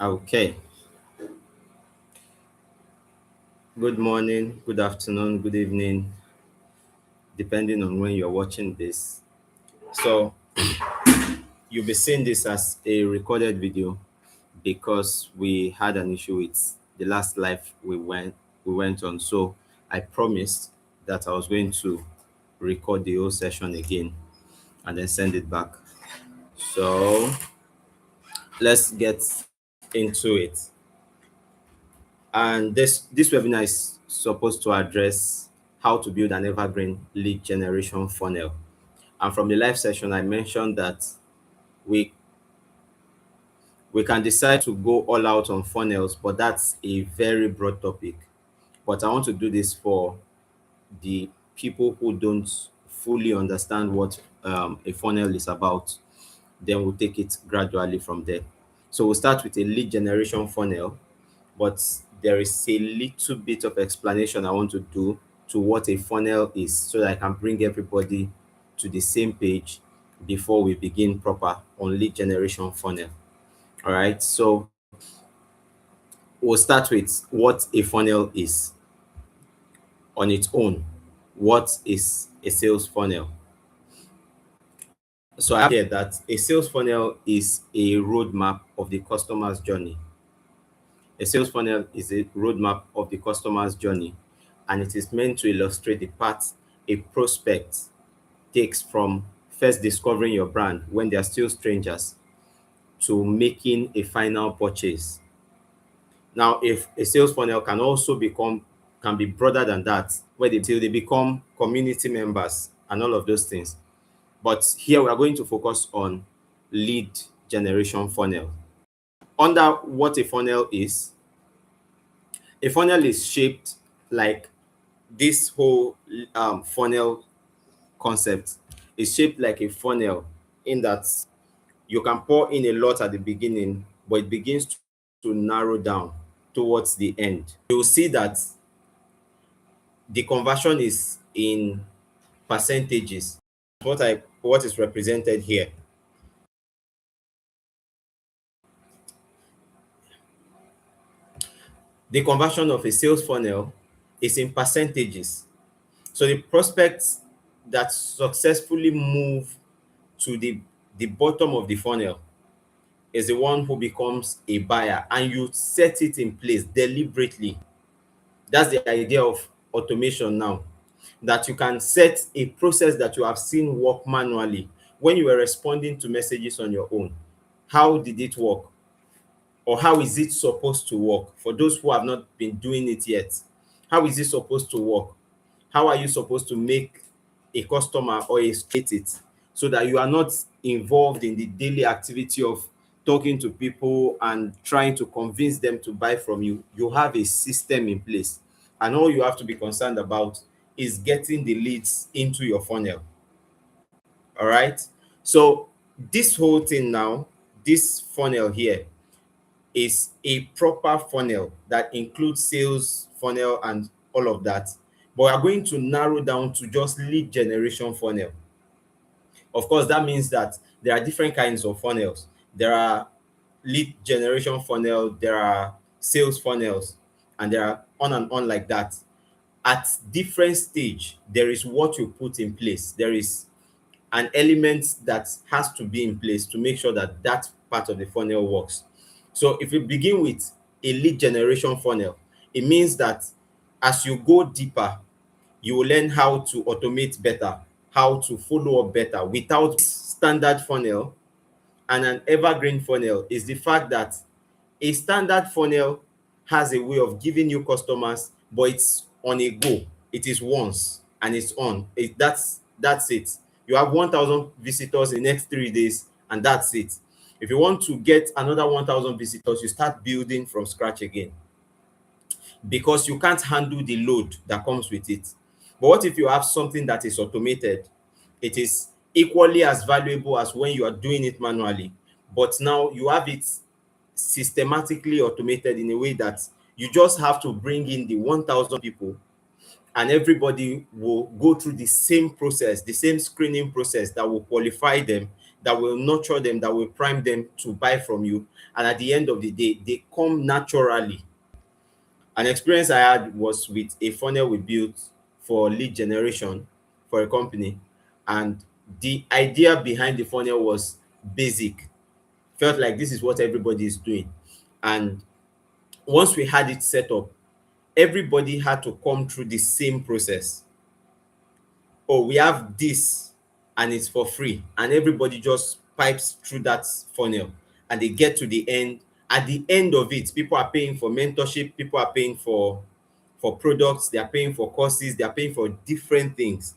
Okay. Good morning, good afternoon, good evening, depending on when you're watching this. So, you'll be seeing this as a recorded video because we had an issue with the last live we went on. So, I promised that I was going to record the whole session again and then send it back. So, let's get into it. And this webinar is supposed to address how to build an evergreen lead generation funnel. And from the live session, I mentioned that we we can decide to go all out on funnels, but that's a very broad topic. But I want to do this for the people who don't fully understand what a funnel is about. Then we'll take it gradually from there. So we'll start with a lead generation funnel, but there is a little bit of explanation I want to do to what a funnel is so that I can bring everybody to the same page before we begin proper on lead generation funnel. All right, so we'll start with what a funnel is on its own. What is a sales funnel? So I have here that a sales funnel is a roadmap of the customer's journey. A sales funnel is a roadmap of the customer's journey, and it is meant to illustrate the path a prospect takes from first discovering your brand when they are still strangers to making a final purchase. Now, if a sales funnel can be broader than that, where they become community members and all of those things. But here we are going to focus on lead generation funnel. Under what a funnel is, a funnel is shaped like this whole funnel concept is shaped like a funnel in that you can pour in a lot at the beginning, but it begins to narrow down towards the end. You will see that the conversion is in percentages. What is represented here. The conversion of a sales funnel is in percentages. So the prospects that successfully move to the bottom of the funnel is the one who becomes a buyer, and you set it in place deliberately. That's the idea of automation now, that you can set a process that you have seen work manually when you were responding to messages on your own. How did it work? Or how is it supposed to work? For those who have not been doing it yet, how is it supposed to work? How are you supposed to make a customer or a straight it so that you are not involved in the daily activity of talking to people and trying to convince them to buy from you? You have a system in place, and all you have to be concerned about is getting the leads into your funnel. All right. So this whole thing now, this funnel here is a proper funnel that includes sales funnel and all of that. But we are going to narrow down to just lead generation funnel. Of course, that means that there are different kinds of funnels. There are lead generation funnel, there are sales funnels, and there are on like that. At different stage, there is what you put in place. There is an element that has to be in place to make sure that that part of the funnel works. So if we begin with a lead generation funnel, it means that as you go deeper, you will learn how to automate better, how to follow up better without standard funnel. And an evergreen funnel is the fact that a standard funnel has a way of giving you customers, but it's on a go. It is once and it's on. That's it. You have 1,000 visitors in the next 3 days, and that's it. If you want to get another 1,000 visitors, you start building from scratch again because you can't handle the load that comes with it. But what if you have something that is automated? It is equally as valuable as when you are doing it manually, but now you have it systematically automated in a way that you just have to bring in the 1,000 people and everybody will go through the same process, the same screening process that will qualify them, that will nurture them, that will prime them to buy from you. And at the end of the day, they come naturally. An experience I had was with a funnel we built for lead generation for a company. And the idea behind the funnel was basic. Felt like this is what everybody is doing. And once we had it set up, everybody had to come through the same process. Oh, we have this and it's for free. And everybody just pipes through that funnel and they get to the end. At the end of it, people are paying for mentorship, people are paying for products, they are paying for courses, they are paying for different things.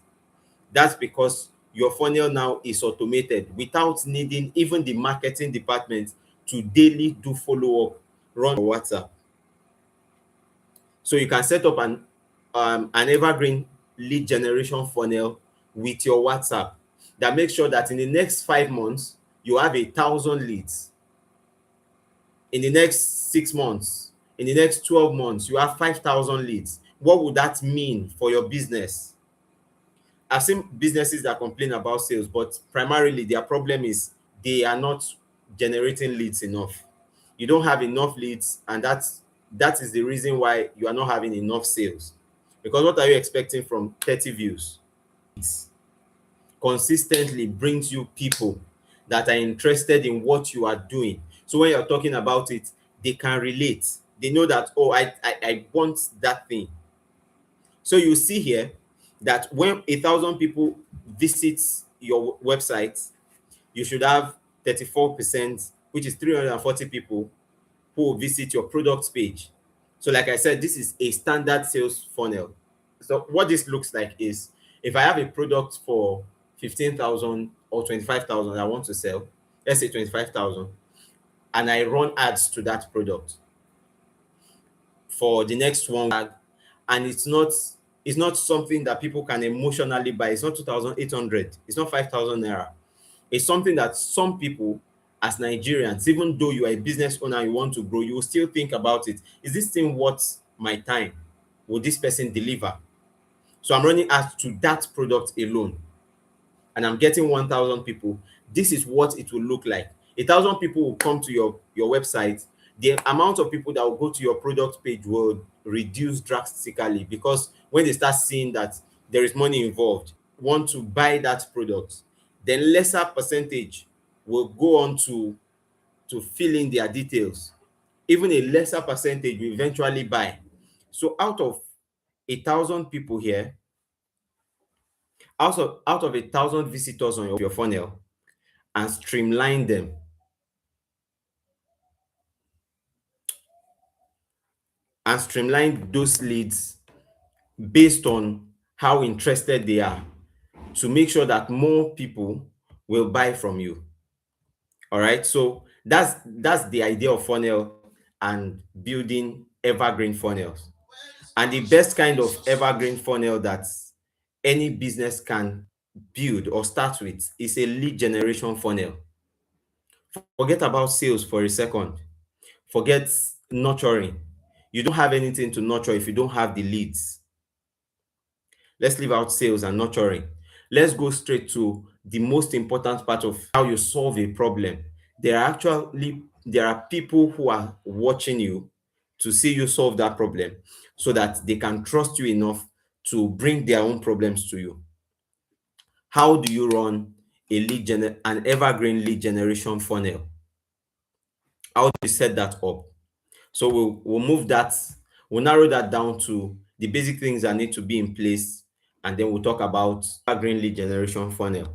That's because your funnel now is automated without needing even the marketing department to daily do follow-up, run WhatsApp. So you can set up an evergreen lead generation funnel with your WhatsApp that makes sure that in the next 5 months you have 1,000 leads. In the next 6 months, in the next 12 months, you have 5,000 leads. What would that mean for your business? I've seen businesses that complain about sales, but primarily their problem is they are not generating leads enough. You don't have enough leads, and that is the reason why you are not having enough sales. Because what are you expecting from 30 views? It's consistently brings you people that are interested in what you are doing. So when you're talking about it, they can relate. They know that, oh, I want that thing. So you see here that when 1,000 people visit your website, you should have 34%, which is 340 people who will visit your product page. So like I said, this is a standard sales funnel. So what this looks like is, if I have a product for 15,000 or 25,000 I want to sell, let's say 25,000, and I run ads to that product for the next one tag, and it's not something that people can emotionally buy. It's not 2,800, it's not 5,000 naira. It's something that some people, as Nigerians, even though you are a business owner, you want to grow, you will still think about it. Is this thing worth my time? Will this person deliver? So I'm running ads to that product alone, and I'm getting 1,000 people. This is what it will look like. 1,000 people will come to your website. The amount of people that will go to your product page will reduce drastically, because when they start seeing that there is money involved, want to buy that product, then lesser percentage will go on to fill in their details. Even a lesser percentage will eventually buy. So out of 1,000 people here, out of 1,000 visitors on your funnel, and streamline them, and streamline those leads based on how interested they are, to make sure that more people will buy from you. All right, so that's the idea of funnel and building evergreen funnels. And the best kind of evergreen funnel that any business can build or start with is a lead generation funnel. Forget about sales for a second. Forget nurturing. You don't have anything to nurture if you don't have the leads. Let's leave out sales and nurturing. Let's go straight to the most important part of how you solve a problem. There are people who are watching you to see you solve that problem, so that they can trust you enough to bring their own problems to you. How do you run an evergreen lead generation funnel? How do you set that up? So we'll narrow that down to the basic things that need to be in place, and then we'll talk about evergreen lead generation funnel.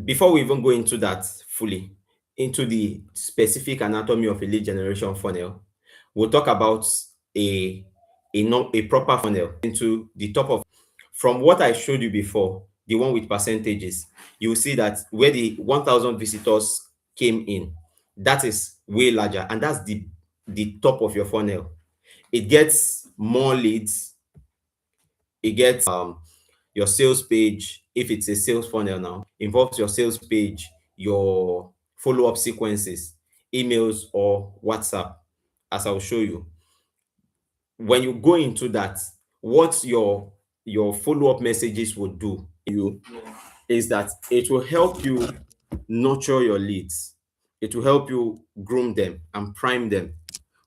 Before we even go into that fully, into the specific anatomy of a lead generation funnel, we'll talk about a proper funnel into the top of. From what I showed you before, the one with percentages, you will see that where the 1,000 visitors came in, that is way larger, and that's the top of your funnel. It gets more leads. It gets your sales page. If it's a sales funnel now, involves your sales page, your follow-up sequences, emails, or WhatsApp, as I'll show you. when you go into that, what your follow-up messages will do you is that it will help you nurture your leads. It will help you groom them and prime them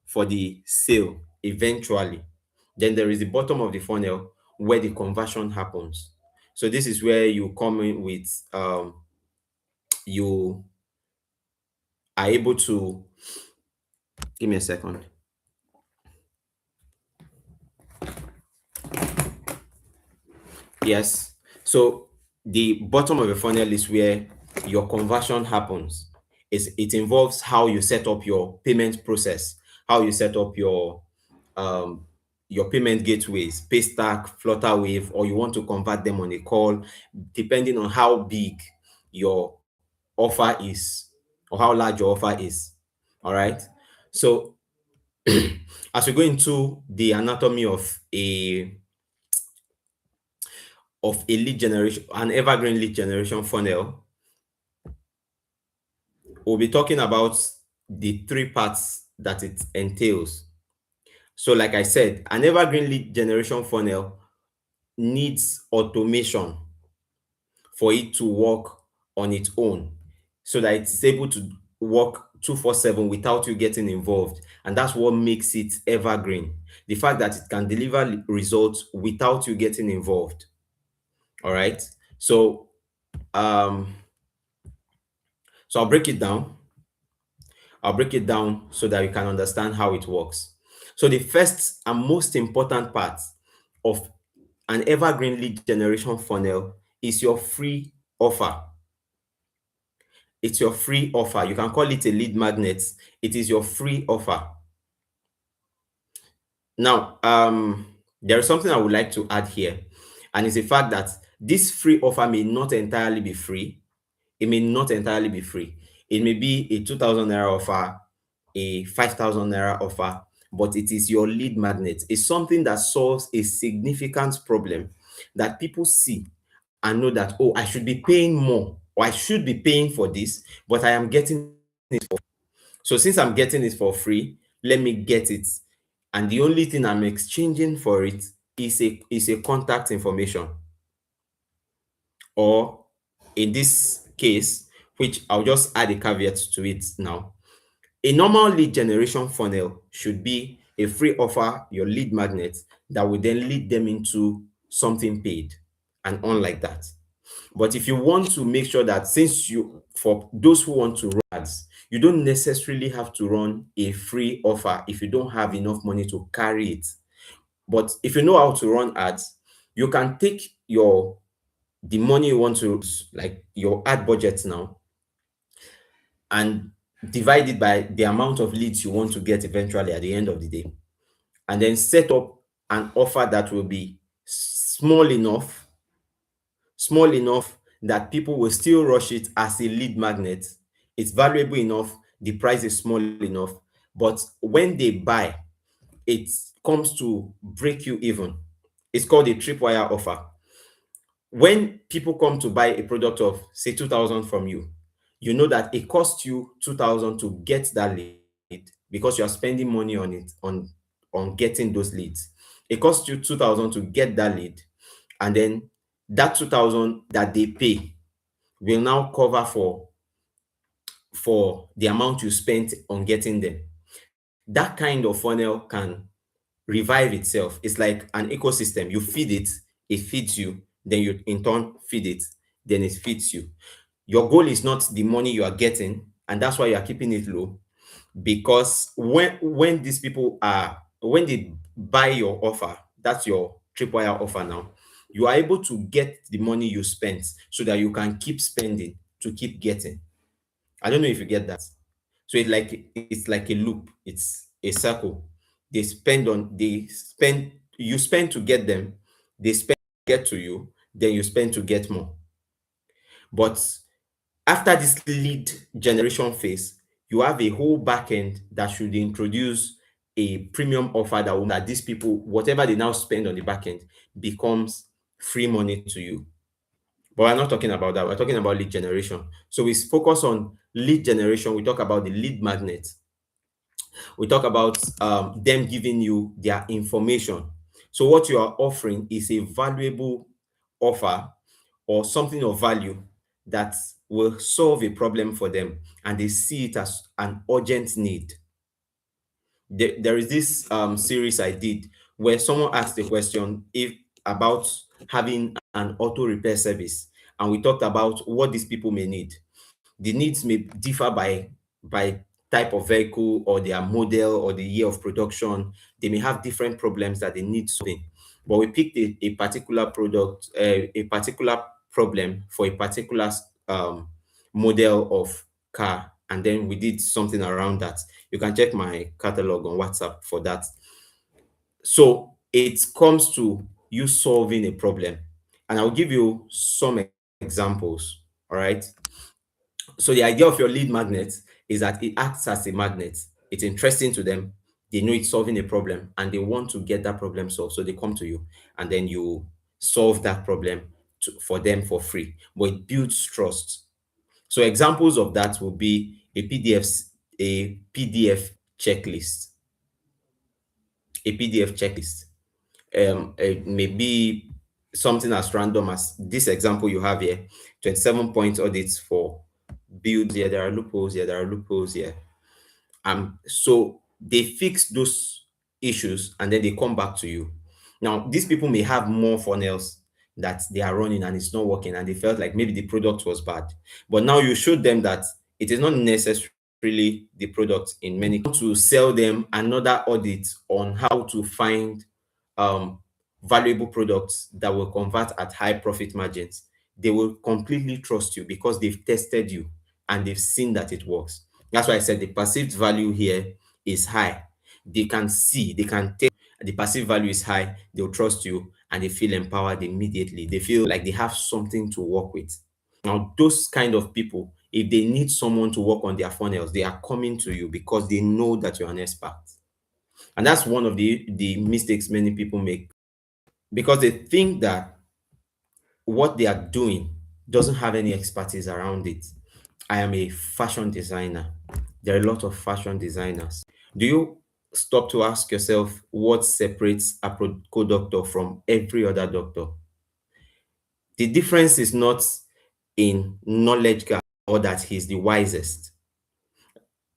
for the sale eventually. Then there is the bottom of the funnel where the conversion happens. So this is where you come in with you are able to give me a second. Yes. So the bottom of the funnel is where your conversion happens. It involves how you set up your payment process, how you set up your payment gateways, Paystack, Flutterwave, or you want to convert them on a call, depending on how big your offer is or how large your offer is. All right. So as we go into the anatomy of a lead generation, an evergreen lead generation funnel, we'll be talking about the three parts that it entails. So, like I said, an evergreen lead generation funnel needs automation for it to work on its own so that it's able to work 247 without you getting involved. And that's what makes it evergreen. The fact that it can deliver results without you getting involved. All right. So, um, so I'll break it down. I'll break it down so that you can understand how it works. So the first and most important part of an evergreen lead generation funnel is your free offer. It's your free offer. You can call it a lead magnet. It is your free offer. Now, there is something I would like to add here, and it's the fact that this free offer may not entirely be free. It may not entirely be free. It may be a 2,000 naira offer, a 5,000 naira offer, but it is your lead magnet. It's something that solves a significant problem that people see and know that, oh, I should be paying more or I should be paying for this, but I am getting it for. So since I'm getting it for free, let me get it. And the only thing I'm exchanging for it is a contact information, or in this case, which I'll just add a caveat to it now. A normal lead generation funnel should be a free offer, your lead magnet, that will then lead them into something paid and on like that. But if you want to make sure that, since for those who want to run ads, you don't necessarily have to run a free offer if you don't have enough money to carry it. But if you know how to run ads, you can take the money you want to, like your ad budget now, and divide it by the amount of leads you want to get eventually at the end of the day, and then set up an offer that will be small enough that people will still rush it as a lead magnet. It's valuable enough, the price is small enough, but when they buy, it comes to break you even. It's called a tripwire offer. When people come to buy a product of, say, 2,000 from you, you know that it costs you 2,000 to get that lead because you are spending money on it, on getting those leads. It costs you 2,000 to get that lead, and then that 2,000 that they pay will now cover for the amount you spent on getting them. That kind of funnel can revive itself. It's like an ecosystem. You feed it, it feeds you, then you in turn feed it, then it feeds you. Your goal is not the money you are getting, and that's why you are keeping it low. Because when these people are when they buy your offer, that's your tripwire offer now, you are able to get the money you spent so that you can keep spending to keep getting. I don't know if you get that. So it's like a loop, it's a circle. You spend to get them, they spend to get to you, then you spend to get more. But after this lead generation phase, you have a whole backend that should introduce a premium offer that these people, whatever they now spend on the backend, becomes free money to you. But we're not talking about that. We're talking about lead generation. So we focus on lead generation. We talk about the lead magnet. We talk about them giving you their information. So what you are offering is a valuable offer or something of value that will solve a problem for them, and they see it as an urgent need. There is this series I did where someone asked the question if about having an auto repair service, and we talked about what these people may need. The needs may differ by type of vehicle or their model or the year of production. They may have different problems that they need solving. But we picked a particular product, a particular problem for a particular um, model of car, and then we did something around that. You can check my catalog on WhatsApp for that. So it comes to you solving a problem, and I'll give you some examples. All right. So the idea of your lead magnet is that it acts as a magnet. It's interesting to them. They know it's solving a problem and they want to get that problem solved. So they come to you and then you solve that problem for them for free. But it builds trust. So examples of that will be a PDF checklist, a PDF checklist. It may be something as random as this example you have here, 27 point audits for builds here. There are loopholes here. There are loopholes here. So they fix those issues and then they come back to you. Now, these people may have more funnels that they are running and it's not working, and they felt like maybe the product was bad. But now you showed them that it is not necessarily the product in many to sell them another audit on how to find um, valuable products that will convert at high profit margins. They will completely trust you because they've tested you and they've seen that it works. That's why I said the perceived value here is high. They can see, they can tell the perceived value is high, they'll trust you and they feel empowered immediately. They feel like they have something to work with. Now, those kind of people, if they need someone to work on their funnels, they are coming to you because they know that you're an expert. And that's one of the mistakes many people make because they think that what they are doing doesn't have any expertise around it. I am a fashion designer. There are a lot of fashion designers. Do you stop to ask yourself what separates a doctor from every other doctor? The difference is not in knowledge gap or that he's the wisest.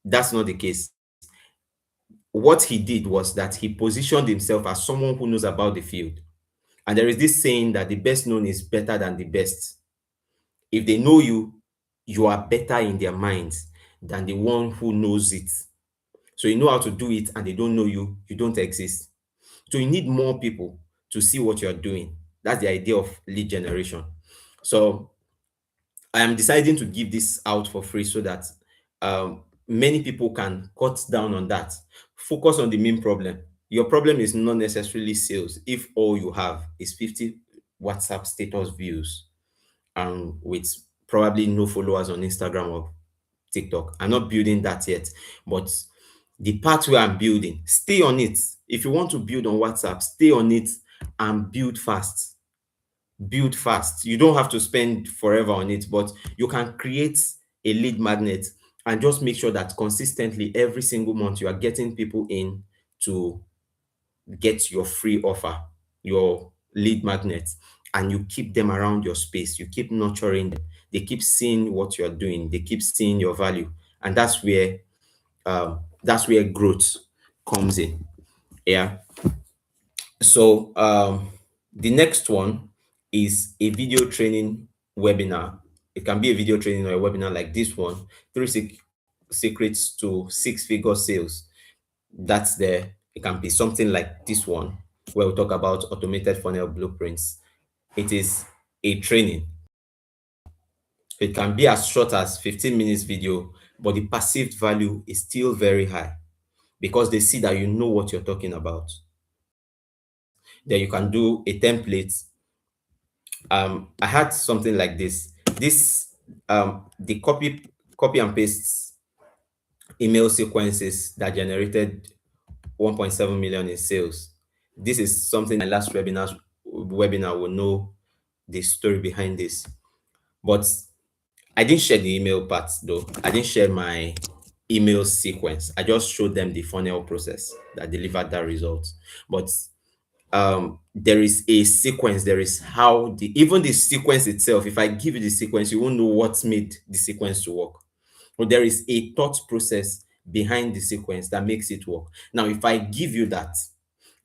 That's not the case. What he did was that he positioned himself as someone who knows about the field. And there is this saying that the best known is better than the best. If they know you, you are better in their minds than the one who knows it. So you know how to do it and they don't know you, you don't exist. So you need more people to see what you're doing. That's the idea of lead generation. So I am deciding to give this out for free so that many people can cut down on that. Focus on the main problem. Your problem is not necessarily sales if all you have is 50 WhatsApp status views and with probably no followers on Instagram or TikTok. I'm not building that yet, but the part where I'm building, stay on it. If you want to build on WhatsApp, stay on it and build fast. Build fast. You don't have to spend forever on it, but you can create a lead magnet and just make sure that consistently every single month you are getting people in to get your free offer, your lead magnet, and you keep them around your space. You keep nurturing them. They keep seeing what you're doing. They keep seeing your value, and that's where growth comes in. Yeah. So the next one is a video training webinar. It can be a video training or a webinar like this one, secrets to six-figure sales. That's there. It can be something like this one, where we talk about automated funnel blueprints. It is a training. It can be as short as 15 minutes video, but the perceived value is still very high because they see that you know what you're talking about. Then you can do a template. I had something like this. The copy and paste email sequences that generated 1.7 million in sales. This is something my last webinar will know the story behind this. But I didn't share the email part though. I didn't share my email sequence. I just showed them the funnel process that delivered that result. But there is a sequence. There is how the even the sequence itself. If I give you the sequence, you won't know what made the sequence to work. But there is a thought process behind the sequence that makes it work. Now, if I give you that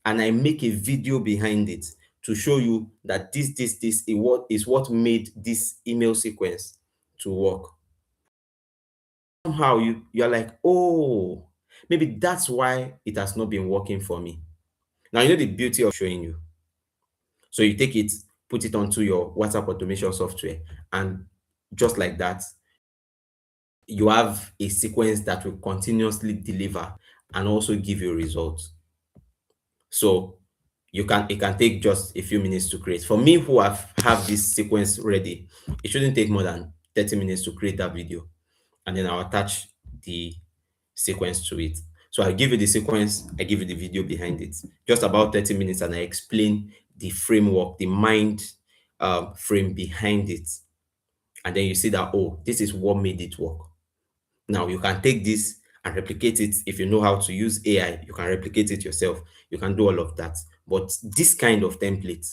and I make a video behind it to show you that this is what made this email sequence to work, somehow you're like, oh, maybe that's why it has not been working for me. Now you know the beauty of showing you. So you take it, put it onto your WhatsApp automation software, and just like that, you have a sequence that will continuously deliver and also give you results. So it can take just a few minutes to create. For me, who have this sequence ready, it shouldn't take more than 30 minutes to create that video, and then I'll attach the sequence to it. So I give you the sequence, I give you the video behind it. Just about 30 minutes, and I explain the framework, the mind frame behind it. And then you see that, oh, this is what made it work. Now you can take this and replicate it. If you know how to use AI, you can replicate it yourself. You can do all of that. But this kind of template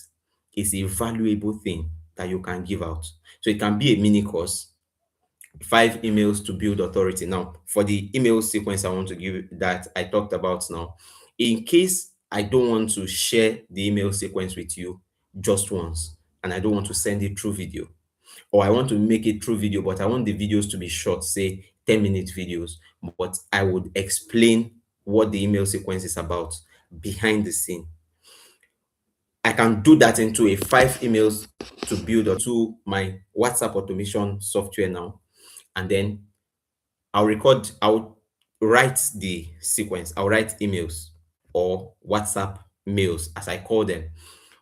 is a valuable thing that you can give out. So it can be a mini course, 5 emails to build authority. Now, for the email sequence I want to give that I talked about now, in case I don't want to share the email sequence with you just once, and I don't want to send it through video, or I want to make it through video, but I want the videos to be short, say 10-minute videos, but I would explain what the email sequence is about behind the scene. I can do that into a 5 emails to build or to my WhatsApp automation software now. And then I'll write the sequence. I'll write emails or WhatsApp mails, as I call them,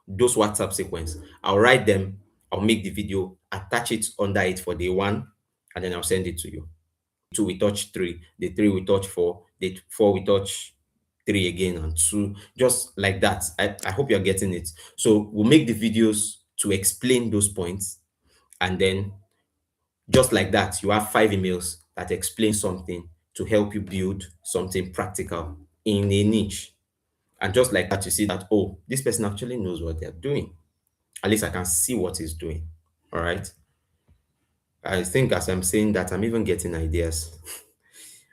those WhatsApp sequence. I'll write them, I'll make the video, attach it under it for day one, and then I'll send it to you. Two, we touch three, the three, we touch four, the four, we touch three again, and two, just like that. I hope you're getting it. So we'll make the videos to explain those points, and then just like that, you have 5 emails that explain something to help you build something practical in a niche. And just like that, you see that, oh, this person actually knows what they're doing. At least I can see what he's doing. All right. I think as I'm saying that, I'm even getting ideas.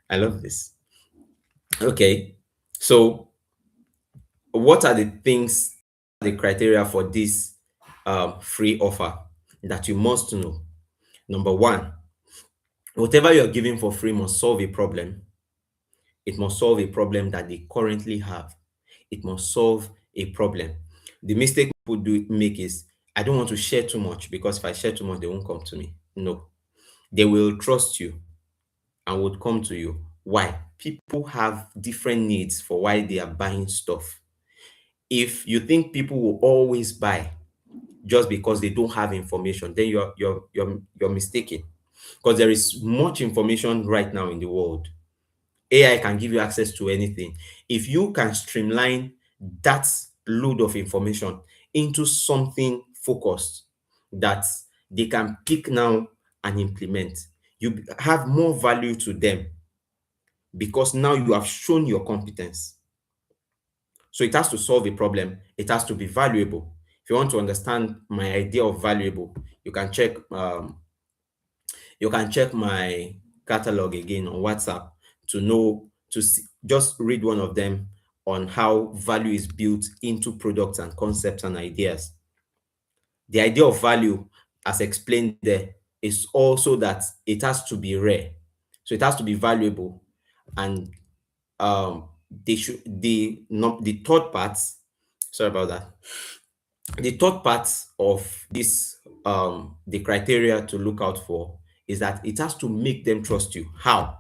I love this. Okay. So, what are the things, the criteria for this free offer that you must know? Number one, whatever you're giving for free must solve a problem. It must solve a problem that they currently have. It must solve a problem. The mistake people do make is, I don't want to share too much because if I share too much, they won't come to me. No, they will trust you and would come to you. Why? People have different needs for why they are buying stuff. If you think people will always buy just because they don't have information, then you're mistaken. Because there is much information right now in the world. AI can give you access to anything. If you can streamline that load of information into something focused that they can pick now and implement, you have more value to them because now you have shown your competence. So it has to solve a problem, it has to be valuable. If you want to understand my idea of valuable, you can check my catalog again on WhatsApp to know to see, just read one of them on how value is built into products and concepts and ideas. The idea of value, as explained there, is also that it has to be rare. So it has to be valuable, and they should the third part. Sorry about that. The third part of this the criteria to look out for is that it has to make them trust you. How?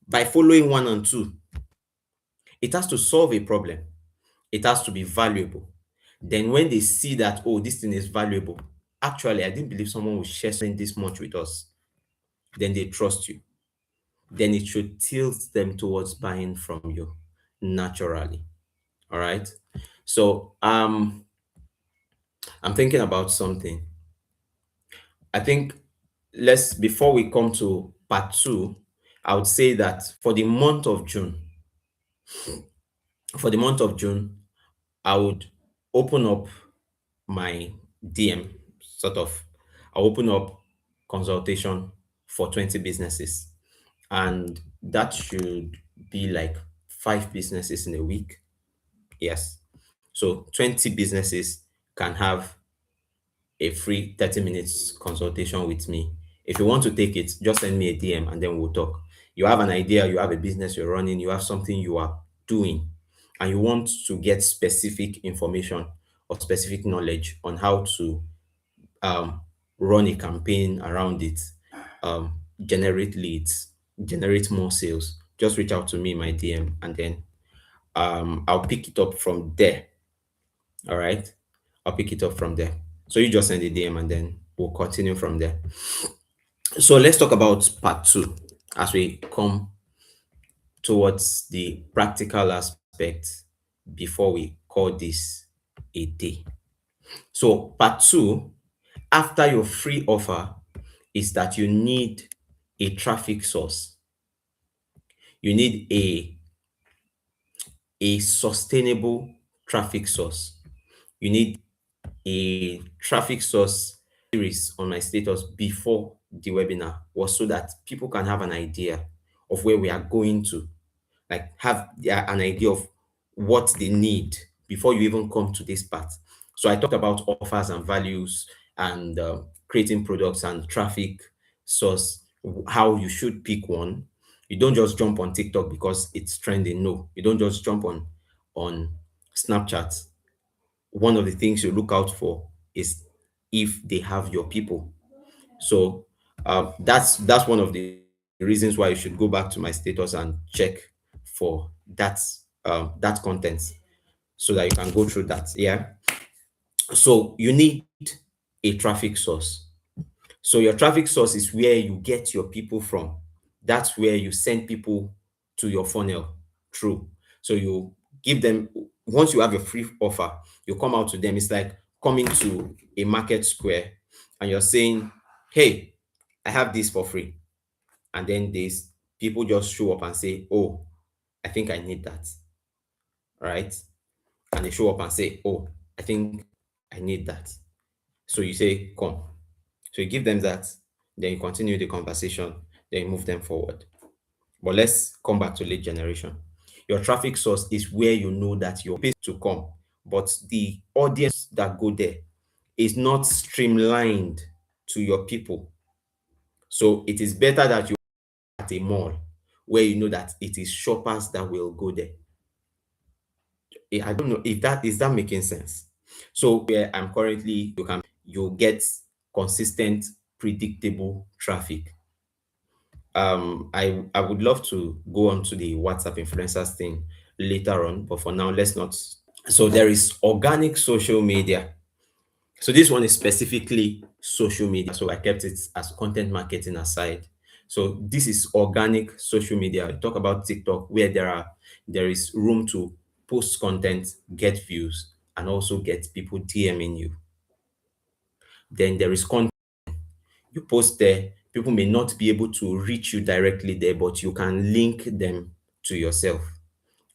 By following one and two. It has to solve a problem. It has to be valuable. Then when they see that, oh, this thing is valuable, actually, I didn't believe someone would share something this much with us, then they trust you. Then it should tilt them towards buying from you naturally. All right. So I'm thinking about something. I think let's before we come to part two, I would say that for the month of June, I would open up my DM, sort of. I'll open up consultation for 20 businesses, and that should be like 5 businesses in a week. Yes. So 20 businesses can have a free 30 minutes consultation with me. If you want to take it, just send me a DM and then we'll talk. You have an idea, you have a business you're running, you have something you are doing, and you want to get specific information or specific knowledge on how to um, run a campaign around it, generate leads, generate more sales. Just reach out to me in my DM, and then I'll pick it up from there. All right. I'll pick it up from there. So you just send a DM and then we'll continue from there. So let's talk about part two as we come towards the practical aspect before we call this a day. So part two, after your free offer, is that you need a traffic source. You need a sustainable traffic source. You need a traffic source. Series on my status before the webinar was so that people can have an idea of where we are going to, like have an idea of what they need before you even come to this part. So I talked about offers and values and creating products and traffic source, how you should pick one. You don't just jump on TikTok because it's trending. No, you don't just jump on Snapchat. One of the things you look out for is if they have your people. So that's one of the reasons why you should go back to my status and check for that content so that you can go through that. Yeah. So you need a traffic source. So your traffic source is where you get your people from. That's where you send people to your funnel through. So you give them, once you have a free offer, you come out to them. It's like coming to a market square and you're saying, hey, I have this for free. And then these people just show up and say, oh, I think I need that. Right? And they show up and say, oh, I think I need that. So you say, come. So you give them that, then you continue the conversation, then you move them forward. But let's come back to lead generation. Your traffic source is where you know that your place to come, but the audience that go there is not streamlined to your people. So it is better that you are at a mall where you know that it is shoppers that will go there. I don't know if that is that making sense. So where I'm currently, you get consistent, predictable traffic. I would love to go on to the WhatsApp influencers thing later on, but for now, let's not. So there is organic social media. So this one is specifically social media. So I kept it as content marketing aside. So this is organic social media. I talk about TikTok where there is room to post content, get views, and also get people DMing you. Then there is content you post there. People may not be able to reach you directly there, but you can link them to yourself.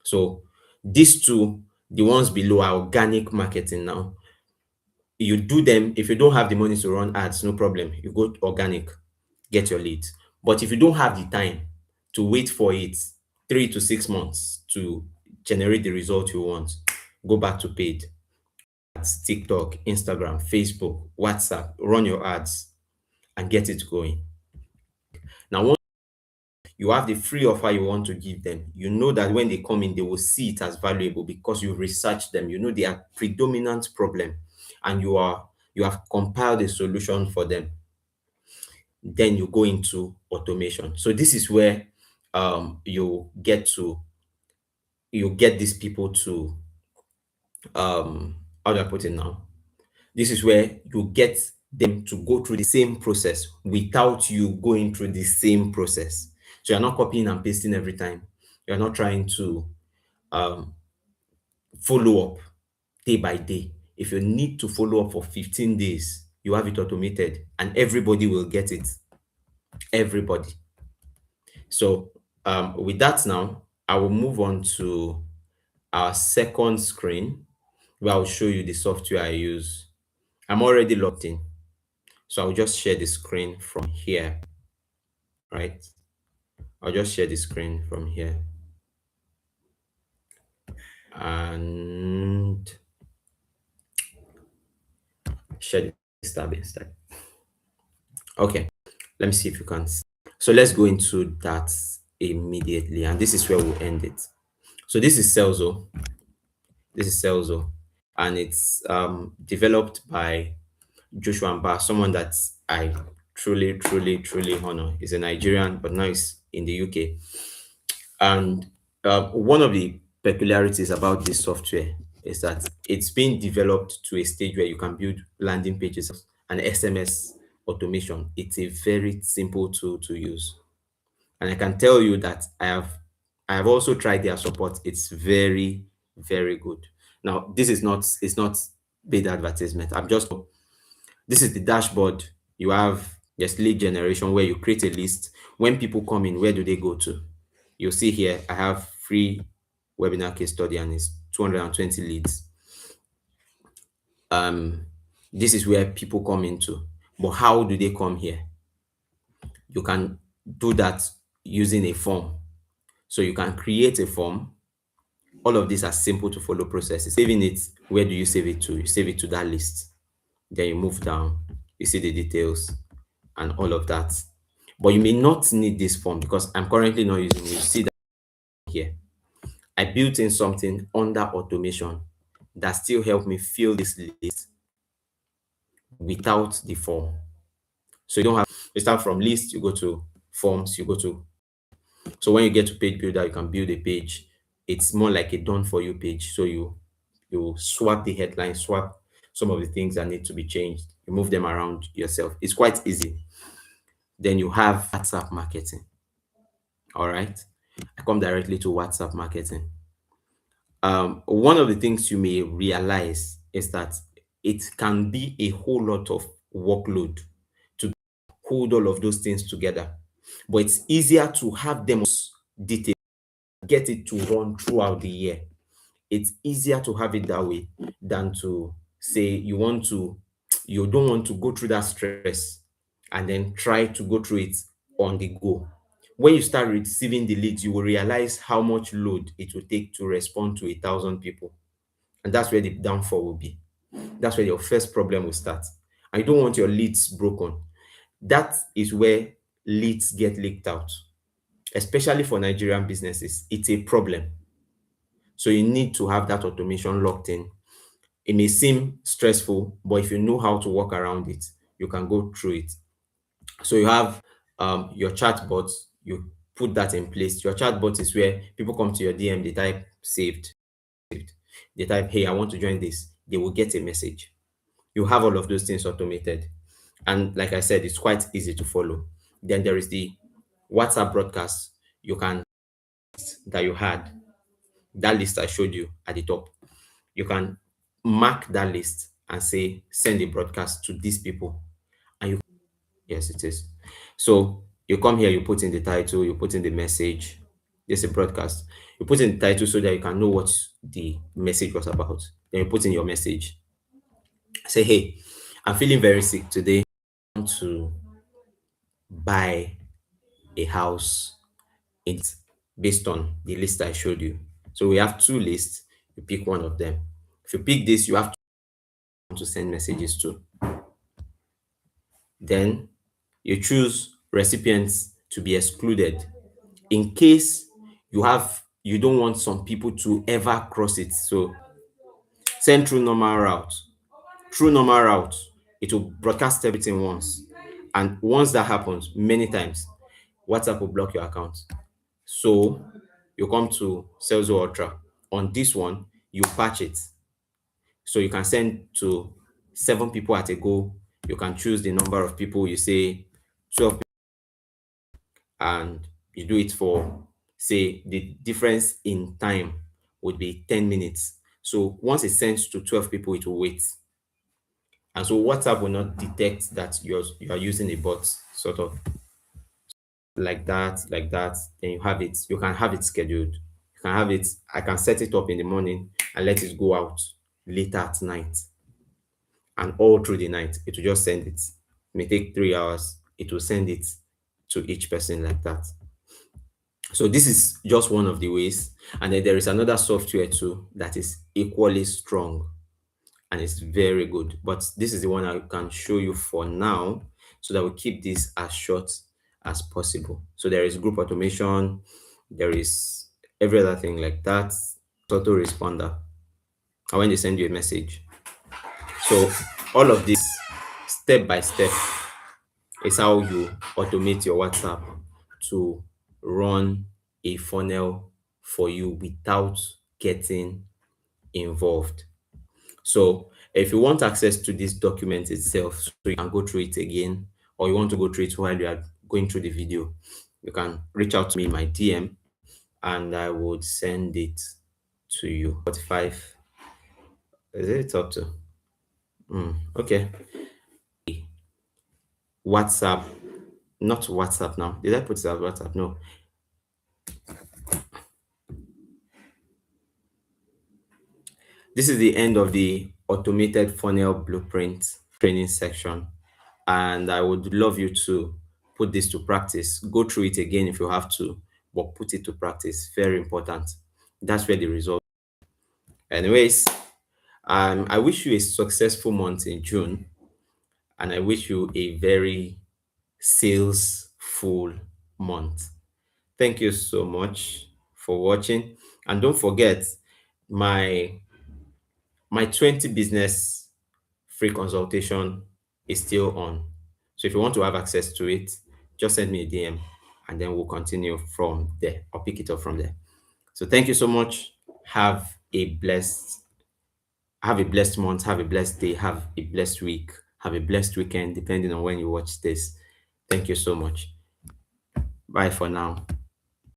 So these two, the ones below, are organic marketing now. You do them. If you don't have the money to run ads, no problem. You go organic, get your leads. But if you don't have the time to wait for it 3 to 6 months to generate the result you want, go back to paid. Ads, TikTok, Instagram, Facebook, WhatsApp, run your ads and get it going. Now, once you have the free offer you want to give them, you know that when they come in, they will see it as valuable because you've researched them. You know their predominant problem and you have compiled a solution for them. Then you go into automation. So this is where you get these people to how do I put it now? This is where you get them to go through the same process without you going through the same process. So you're not copying and pasting every time. You're not trying to um, follow up day by day. If you need to follow up for 15 days, you have it automated and everybody will get it. Everybody. So with that now, I will move on to our second screen where I'll show you the software I use. I'm already logged in. So I'll just share the screen from here, right? I'll just share the screen from here and share this tab instead. Okay, let me see if you can see. So let's go into that immediately. And this is where we'll end it. So this is Celso. This is Celso. And it's developed by Joshua Mba, someone that I truly, truly, truly honor. He's a Nigerian, but now he's in the UK. And one of the peculiarities about this software is that it's been developed to a stage where you can build landing pages and SMS automation. It's a very simple tool to use. And I can tell you that I have also tried their support. It's very, very good. Now, this is not it's not paid advertisement. This is the dashboard. You have just lead generation where you create a list. When people come in, where do they go to? You'll see here, I have free webinar case study and it's 220 leads. This is where people come into. But how do they come here? You can do that using a form. So you can create a form. All of these are simple to follow processes. Saving it, where do you save it to? You save it to that list. Then you move down, you see the details and all of that. But you may not need this form because I'm currently not using it. You see that here. I built in something under automation that still help me fill this list without the form. So you don't have you start from list, you go to forms, you go to so when you get to page builder, you can build a page. It's more like a done for you page. So you swap the headline, swap some of the things that need to be changed. You move them around yourself. It's quite easy. Then you have WhatsApp marketing. All right. I come directly to WhatsApp marketing. One of the things you may realize is that it can be a whole lot of workload to hold all of those things together. But it's easier to have them detailed, get it to run throughout the year. It's easier to have it that way than to say you don't want to go through that stress and then try to go through it on the go. When you start receiving the leads, you will realize how much load it will take to respond to 1,000 people. And that's where the downfall will be. That's where your first problem will start. And you don't want your leads broken. That is where leads get leaked out, especially for Nigerian businesses. It's a problem. So you need to have that automation locked in. It may seem stressful, but if you know how to work around it, you can go through it. So you have your chatbot, you put that in place. Your chatbot is where people come to your DM, they type saved, they type, hey, I want to join this. They will get a message. You have all of those things automated. And like I said, it's quite easy to follow. Then there is the WhatsApp broadcast. You can that you had that list I showed you at the top. You can mark that list and say send a broadcast to these people. And you yes, it is. So you come here, you put in the title, you put in the message. There's a broadcast. You put in the title so that you can know what the message was about. Then you put in your message. Say, hey, I'm feeling very sick today. I want to buy a house it's based on the list I showed you. So we have two lists. You pick one of them. If you pick this, you have to send messages to. Then you choose recipients to be excluded in case you don't want some people to ever cross it. So send through normal route. Through normal route, it will broadcast everything once. And once that happens, many times, WhatsApp will block your account. So you come to Salesforce Ultra. On this one, you patch it. So you can send to 7 people at a go. You can choose the number of people. You say 12 and you do it for, say, the difference in time would be 10 minutes. So once it sends to 12 people, it will wait. And so WhatsApp will not detect that you are using a bot, sort of. like that. Then you have it. You can have it scheduled. You can have it. I can set it up in the morning and let it go out later at night, and all through the night it will just send it. It may take 3 hours. It will send it to each person like that. So this is just one of the ways, and then there is another software too that is equally strong and it's very good. But this is the one I can show you for now, so that we keep this as short as possible. So there is group automation, there is every other thing like that, autoresponder, and when they send you a message. So all of this step by step is how you automate your WhatsApp to run a funnel for you without getting involved. So if you want access to this document itself, so you can go through it again, or you want to go through it while you are going through the video, you can reach out to me in my DM and I would send it to you. 45, is it up to? Okay. WhatsApp, not WhatsApp now. Did I put it as WhatsApp? No. This is the end of the automated funnel blueprint training section. And I would love you to put this to practice. Go through it again if you have to, but put it to practice. Very important. That's where the result. Anyways, I wish you a successful month in June, and I wish you a very sales full month. Thank you so much for watching. And don't forget, my my 20 business free consultation is still on. So if you want to have access to it, just send me a DM and then we'll continue from there. I'll pick it up from there. So thank you so much. Have a blessed month, have a blessed day, have a blessed week, have a blessed weekend, depending on when you watch this. Thank you so much. Bye for now.